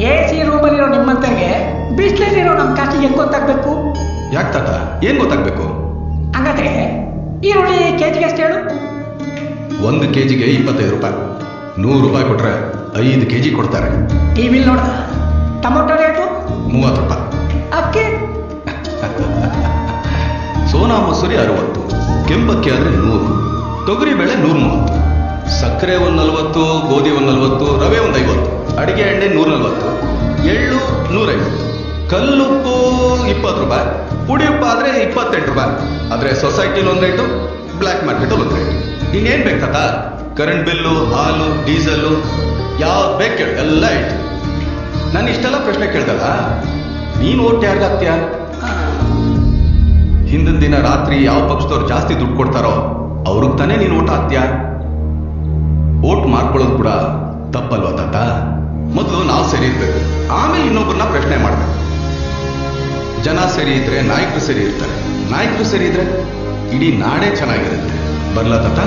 AC ರೂಮಲ್ಲಿರೋ ನಿಮ್ಮಂತರಿಗೆ ಬಿಸಿಲಲ್ಲಿರೋ ನಮ್ಮ ಕಾಸ್ಟಿಗೆ ಹೆಂಗ್ ಗೊತ್ತಾಗ್ಬೇಕು? ಯಾಕೆ ತಾತ ಏನ್ ಗೊತ್ತಾಗ್ಬೇಕು? ಹಂಗಾದ್ರೆ ಈರುಳ್ಳಿ ಕೆಜಿಗೆ ಎಷ್ಟು ಹೇಳು? 1 ಕೆಜಿಗೆ 25 ರೂಪಾಯಿ. 100 ರೂಪಾಯಿ ಕೊಟ್ರೆ 5 ಕೆಜಿ ಕೊಡ್ತಾರೆ. ಟಿವಿಲ್ ನೋಡ್ದ ಟೊಮೊಟೊ ರೇಟು 30 ರೂಪಾಯಿ. ಅಕ್ಕಿ ಸೋನಾ ಮಸೂರಿ 60, ಕೆಂಪಕ್ಕಿ ಆದ್ರೆ 100, ತೊಗರಿ ಬೇಳೆ 130, ಸಕ್ಕರೆ 140, ಗೋಧಿ 140, ರವೆ 50, ಅಡಿಗೆ ಎಣ್ಣೆ 140, ಎಳ್ಳು 150, ಕಲ್ಲುಪ್ಪು 20 ರೂಪಾಯಿ, ಪುಡಿ ಉಪ್ಪು ಆದ್ರೆ 28 ರೂಪಾಯಿ. ಆದ್ರೆ ಸೊಸೈಟಿಲಿ ಒಂದು ರೇಟು, ಬ್ಲ್ಯಾಕ್ ಮಾರ್ಕೆಟ್ ಒಂದು ರೇಟ್. ಇನ್ನೇನ್ ಬೇಕಾದ? ಕರೆಂಟ್ ಬಿಲ್ಲು, ಹಾಲು, ಡೀಸೆಲ್ಲು ಯಾವ್ದು ಬೇಕು ಕೇಳು, ಎಲ್ಲ ಇಟ್ಟು. ನಾನು ಇಷ್ಟೆಲ್ಲ ಪ್ರಶ್ನೆ ಕೇಳ್ದಲ್ಲ, ನೀನು ಓಟ್ ಯಾರಿಗಾಗ್ತೀಯ? ಹಿಂದಿನ ದಿನ ರಾತ್ರಿ ಯಾವ ಪಕ್ಷದವ್ರು ಜಾಸ್ತಿ ದುಡ್ಡು ಕೊಡ್ತಾರೋ ಅವ್ರಿಗೆ ತಾನೇ ನೀನು ಓಟ್ ಹಾಕ್ತೀಯ. ಓಟ್ ಮಾಡ್ಕೊಳ್ಳೋದು ಕೂಡ ತಪ್ಪಲ್ವಾ ತಾತ? ಮೊದಲು ನಾವು ಸರಿ ಇರ್ಬೇಕು, ಆಮೇಲೆ ಇನ್ನೊಬ್ಬರನ್ನ ಪ್ರಶ್ನೆ ಮಾಡ್ಬೇಕು. ಜನ ಸರಿ ಇದ್ರೆ ನಾಯಕರು ಸರಿ ಇರ್ತಾರೆ, ನಾಯಕರು ಸರಿ ಇದ್ರೆ ಇಡೀ ನಾಡೇ ಚೆನ್ನಾಗಿರುತ್ತೆ. ಬರ್ಲಾ ತಾತ?